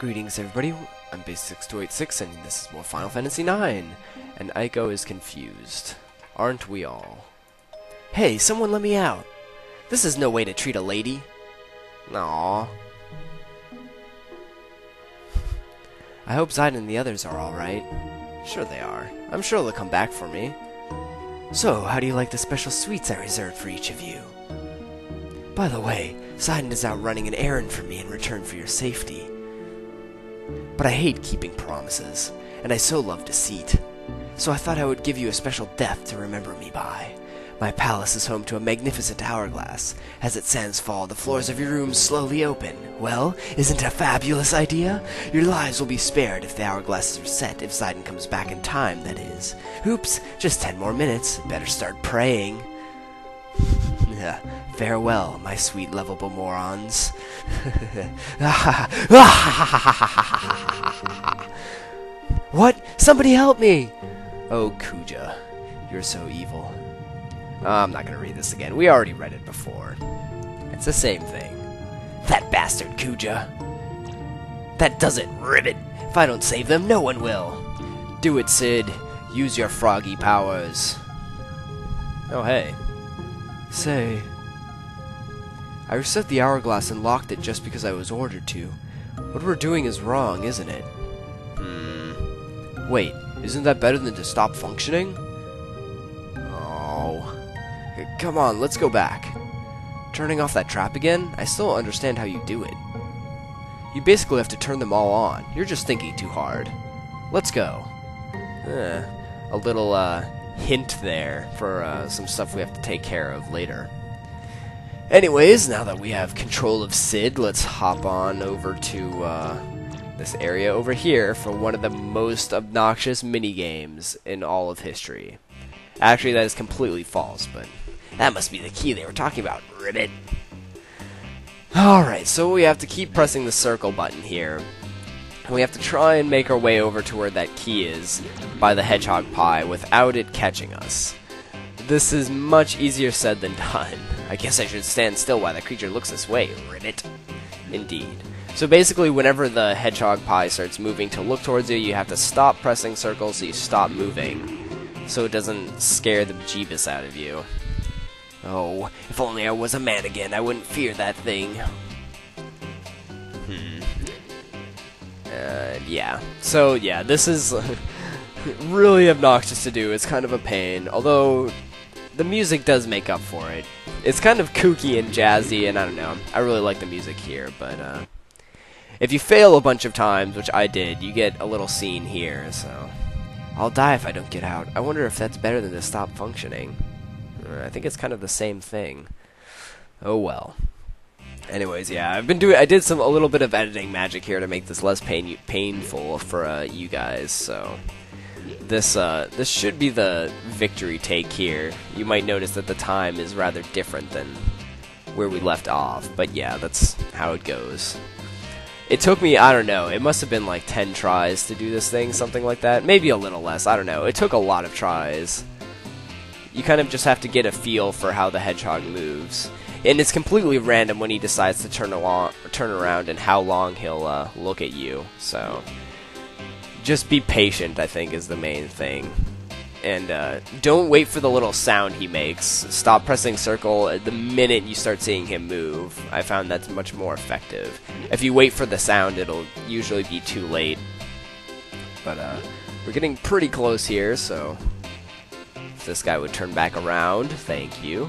Greetings everybody, I'm Base6286 and this is more Final Fantasy IX, and Aiko is confused. Aren't we all? Hey, someone let me out! This is no way to treat a lady! Aww. I hope Zaid and the others are alright. Sure they are. I'm sure they'll come back for me. So, how do you like the special sweets I reserved for each of you? By the way, Zaid is out running an errand for me in return for your safety. But I hate keeping promises, and I so love deceit. So I thought I would give you a special death to remember me by. My palace is home to a magnificent hourglass. As it sands fall, the floors of your rooms slowly open. Well, isn't it a fabulous idea? Your lives will be spared if the hourglasses are set, if Zaid comes back in time, that is. Oops, just 10 more minutes. Better start praying. Farewell, my sweet lovable morons. What? Somebody help me! Oh, Kuja, you're so evil. I'm not gonna read this again. We already read it before. It's the same thing. That bastard Kuja. That does it, Ribbit. If I don't save them, no one will. Do it, Sid. Use your froggy powers. Oh, hey. Say, I reset the hourglass and locked it just because I was ordered to. What we're doing is wrong, isn't it? Wait, isn't that better than to stop functioning? Oh. Come on, let's go back. Turning off that trap again? I still don't understand how you do it. You basically have to turn them all on. You're just thinking too hard. Let's go. A little, hint there for some stuff we have to take care of later. Anyways, now that we have control of Sid, let's hop on over to this area over here for one of the most obnoxious minigames in all of history. Actually, that is completely false, but that must be the key they were talking about, Ribbit. Alright, so we have to keep pressing the circle button here. We have to try and make our way over to where that key is by the hedgehog pie without it catching us. This is much easier said than done. I guess I should stand still while the creature looks this way, Ribbit. Indeed. So basically, whenever the hedgehog pie starts moving to look towards you, you have to stop pressing circles so you stop moving, so it doesn't scare the bejeebus out of you. Oh, if only I was a man again, I wouldn't fear that thing. Yeah. So, yeah, this is really obnoxious to do. It's kind of a pain, although the music does make up for it. It's kind of kooky and jazzy, and I don't know. I really like the music here, but, if you fail a bunch of times, which I did, you get a little scene here, so I'll die if I don't get out. I wonder if that's better than to stop functioning. I think it's kind of the same thing. Oh well. Anyways, yeah, I did a little bit of editing magic here to make this less painful for you guys. So this should be the victory take here. You might notice that the time is rather different than where we left off, but yeah, that's how it goes. It took me, I don't know, it must have been like 10 tries to do this thing, something like that. Maybe a little less, I don't know. It took a lot of tries. You kind of just have to get a feel for how the hedgehog moves. And it's completely random when he decides to turn around and how long he'll look at you. So, just be patient, I think, is the main thing. And don't wait for the little sound he makes. Stop pressing circle the minute you start seeing him move. I found that's much more effective. If you wait for the sound, it'll usually be too late. But we're getting pretty close here, so if this guy would turn back around, thank you.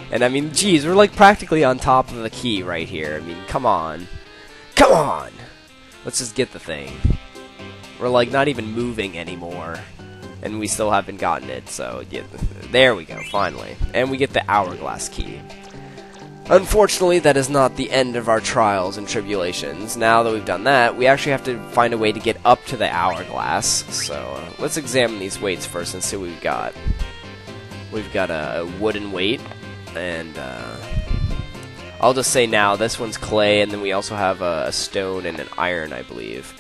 And I mean, geez, we're like practically on top of the key right here. I mean, come on. Come on! Let's just get the thing. We're like not even moving anymore. And we still haven't gotten it, so yeah, there we go, finally. And we get the hourglass key. Unfortunately, that is not the end of our trials and tribulations. Now that we've done that, we actually have to find a way to get up to the hourglass. So let's examine these weights first and see what we've got. We've got a wooden weight, and I'll just say now, this one's clay, and then we also have a stone and an iron, I believe.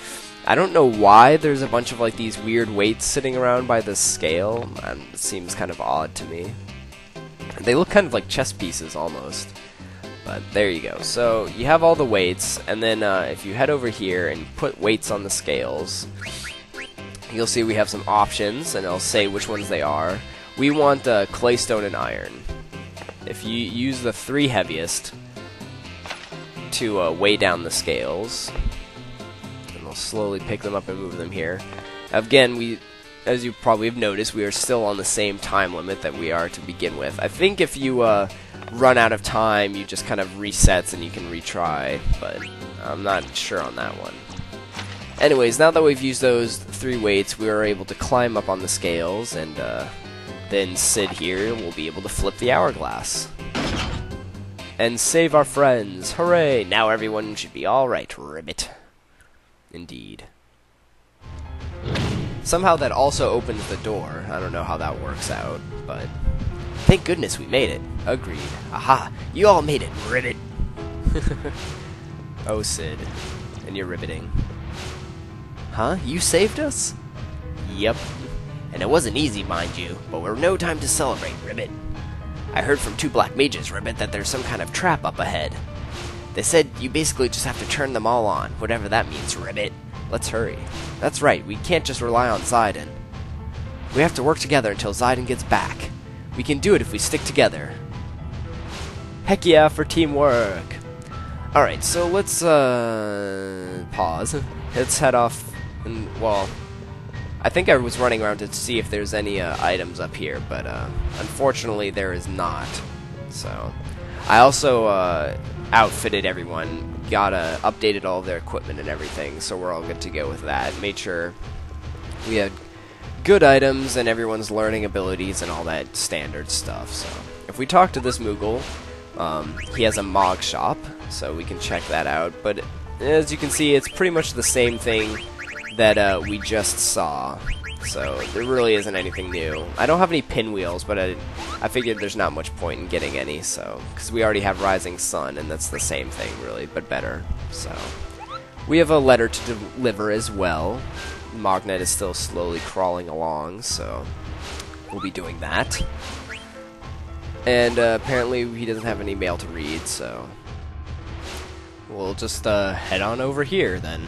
I don't know why there's a bunch of like these weird weights sitting around by the scale. It seems kind of odd to me. They look kind of like chess pieces almost. But there you go. So you have all the weights, and then if you head over here and put weights on the scales, you'll see we have some options, and it'll say which ones they are. We want clay, stone, and iron. If you use the 3 heaviest to weigh down the scales, and we'll slowly pick them up and move them here. Again, as you probably have noticed, we are still on the same time limit that we are to begin with. I think if you run out of time, you just kind of resets and you can retry, but I'm not sure on that one. Anyways, now that we've used those 3 weights, we are able to climb up on the scales, and then Sid here will be able to flip the hourglass. And save our friends. Hooray! Now everyone should be alright, Ribbit. Indeed. Somehow that also opens the door. I don't know how that works out, but thank goodness we made it. Agreed. Aha! You all made it, Ribbit! Oh, Sid. And you're ribbiting. Huh? You saved us? Yep. And it wasn't easy, mind you, but we're no time to celebrate, Ribbit. I heard from 2 black mages, Ribbit, that there's some kind of trap up ahead. They said you basically just have to turn them all on, whatever that means, Ribbit. Let's hurry. That's right, we can't just rely on Zidane. We have to work together until Zidane gets back. We can do it if we stick together. Heck yeah for teamwork! Alright, so let's pause. Let's head off, and, well, I think I was running around to see if there's any items up here, but unfortunately there is not. So I also outfitted everyone, updated all of their equipment and everything, so we're all good to go with that. Made sure we had good items and everyone's learning abilities and all that standard stuff. So if we talk to this Moogle, he has a Mog shop, so we can check that out. But as you can see, it's pretty much the same thing that we just saw, so there really isn't anything new. I don't have any pinwheels, but I figured there's not much point in getting any, so because we already have Rising Sun, and that's the same thing really, but better. So we have a letter to deliver as well. Mognet is still slowly crawling along, so we'll be doing that. And apparently he doesn't have any mail to read, so we'll just head on over here then.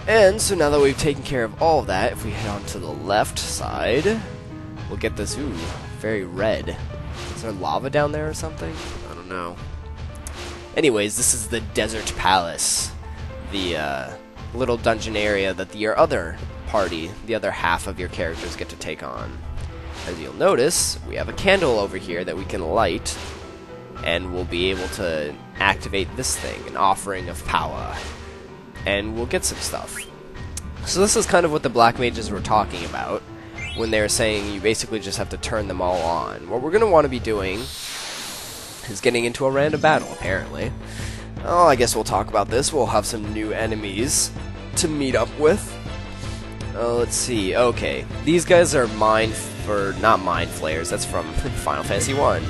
And so now that we've taken care of all of that, if we head on to the left side, we'll get this, ooh, very red. Is there lava down there or something? I don't know. Anyways, this is the Desert Palace, the little dungeon area that your other party, the other half of your characters get to take on. As you'll notice, we have a candle over here that we can light, and we'll be able to activate this thing, an offering of power. And we'll get some stuff. So this is kind of what the black mages were talking about when they were saying you basically just have to turn them all on. What we're going to want to be doing is getting into a random battle, apparently. Oh, I guess we'll talk about this. We'll have some new enemies to meet up with. Let's see. Okay, these guys are not mind flayers. That's from Final Fantasy 1.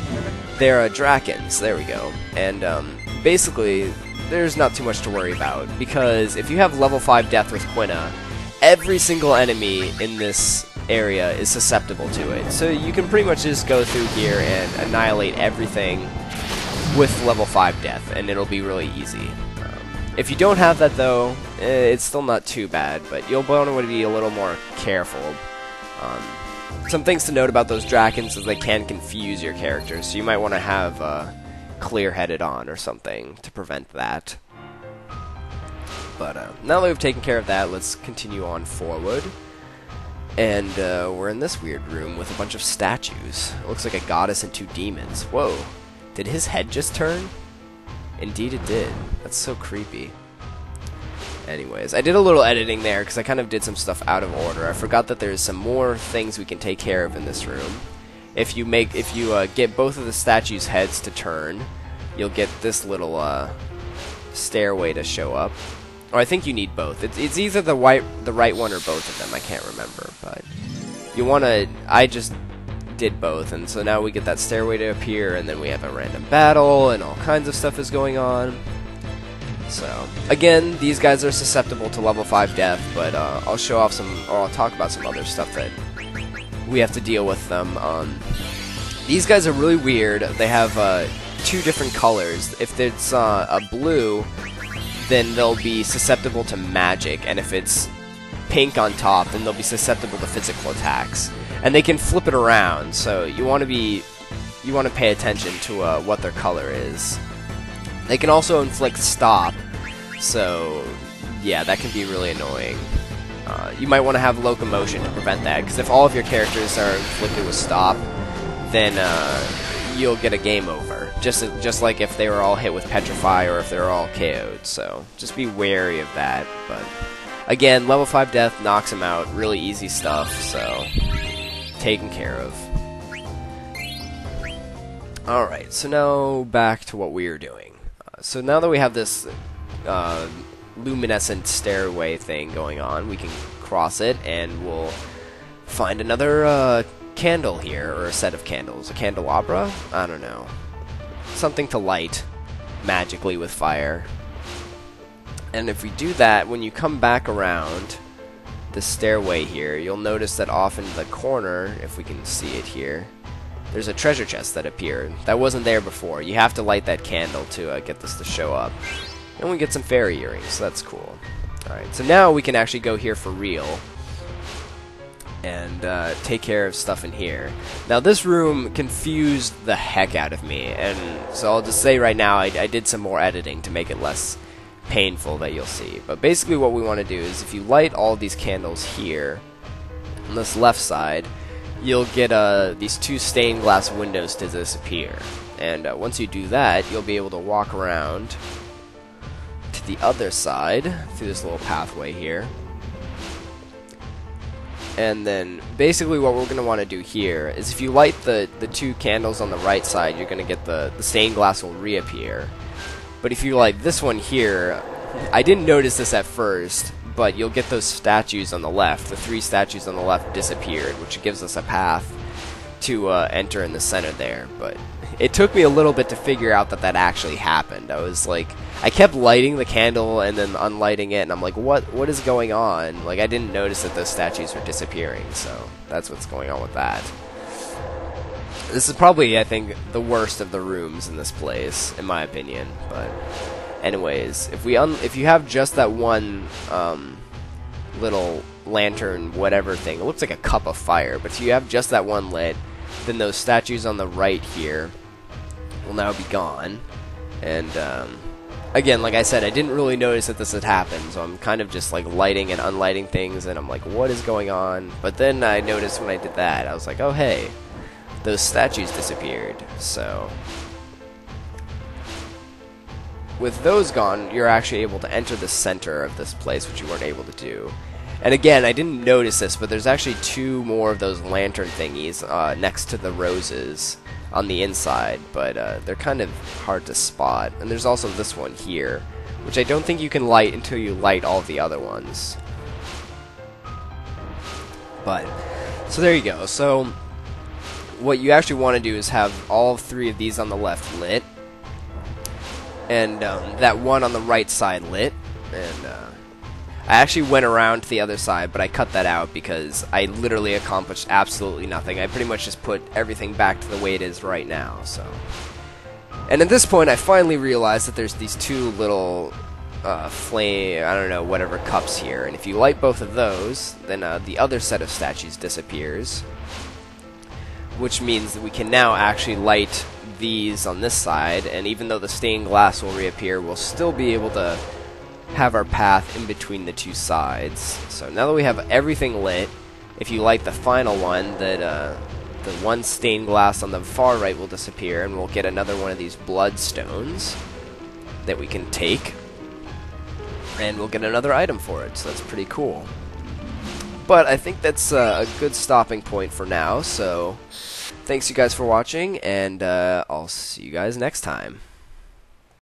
They're Drakens. There we go. And basically, there's not too much to worry about, because if you have level 5 death with Quina, every single enemy in this area is susceptible to it. So you can pretty much just go through here and annihilate everything with level 5 death, and it'll be really easy. If you don't have that though, it's still not too bad, but you'll want to be a little more careful. Some things to note about those Drakens is they can confuse your characters, so you might want to have clear-headed on or something to prevent that. But now that we've taken care of that, let's continue on forward. And we're in this weird room with a bunch of statues. It looks like a goddess and 2 demons. Whoa, did his head just turn? Indeed it did. That's so creepy. Anyways, I did a little editing there because I kind of did some stuff out of order. I forgot that there's some more things we can take care of in this room. If you get both of the statues' heads to turn, you'll get this little stairway to show up. Or I think you need both. It's either the right one or both of them. I can't remember, but you want to. I just did both, and so now we get that stairway to appear, and then we have a random battle, and all kinds of stuff is going on. So again, these guys are susceptible to level 5 death, but I'll show off I'll talk about some other stuff that we have to deal with them. These guys are really weird. They have two different colors. If it's a blue, then they'll be susceptible to magic, and if it's pink on top, then they'll be susceptible to physical attacks. And they can flip it around, so you want to pay attention to what their color is. They can also inflict stop, so yeah, that can be really annoying. You might want to have locomotion to prevent that, because if all of your characters are inflicted with stop, then you'll get a game over. Just like if they were all hit with petrify or if they were all KO'd. So just be wary of that. But again, level 5 death knocks him out. Really easy stuff. So taken care of. All right. So now back to what we were doing. So now that we have this luminescent stairway thing going on, we can cross it and we'll find another candle here, or a set of candles. A candelabra? I don't know. Something to light magically with fire. And if we do that, when you come back around the stairway here, you'll notice that off in the corner, if we can see it here, there's a treasure chest that appeared. That wasn't there before. You have to light that candle to get this to show up. And we get some fairy earrings, so that's cool. Alright, so now we can actually go here for real and take care of stuff in here. Now this room confused the heck out of me, and so I'll just say right now I did some more editing to make it less painful that you'll see. But basically what we want to do is if you light all these candles here on this left side, you'll get these two stained glass windows to disappear. And once you do that, you'll be able to walk around to the other side through this little pathway here. And then basically what we're going to want to do here is if you light the two candles on the right side, you're going to get the stained glass will reappear. But if you light this one here, I didn't notice this at first, but you'll get those statues on the left. The 3 statues on the left disappeared, which gives us a path to enter in the center there. But it took me a little bit to figure out that actually happened. I was like, I kept lighting the candle and then unlighting it, and I'm like, what is going on? Like, I didn't notice that those statues were disappearing, so that's what's going on with that. This is probably, I think, the worst of the rooms in this place, in my opinion. But anyways, if you have just that one little lantern whatever thing, it looks like a cup of fire, but if you have just that one lit, then those statues on the right here will now be gone. And again, like I said, I didn't really notice that this had happened, so I'm kind of just like lighting and unlighting things, and I'm like, what is going on? But then I noticed when I did that, I was like, oh hey, those statues disappeared. So with those gone, you're actually able to enter the center of this place, which you weren't able to do. And again, I didn't notice this, but there's actually 2 more of those lantern thingies next to the roses on the inside, but they're kind of hard to spot. And there's also this one here, which I don't think you can light until you light all of the other ones. But, so there you go. So, what you actually want to do is have all 3 of these on the left lit, and that one on the right side lit, and I actually went around to the other side, but I cut that out because I literally accomplished absolutely nothing. I pretty much just put everything back to the way it is right now, so. And at this point, I finally realized that there's these 2 little flame, I don't know, whatever cups here, and if you light both of those, then the other set of statues disappears, which means that we can now actually light these on this side, and even though the stained glass will reappear, we'll still be able to have our path in between the 2 sides. So now that we have everything lit, if you light the final one, that the one stained glass on the far right will disappear, and we'll get another one of these bloodstones that we can take, and we'll get another item for it, so that's pretty cool. But I think that's a good stopping point for now, so thanks you guys for watching, and I'll see you guys next time.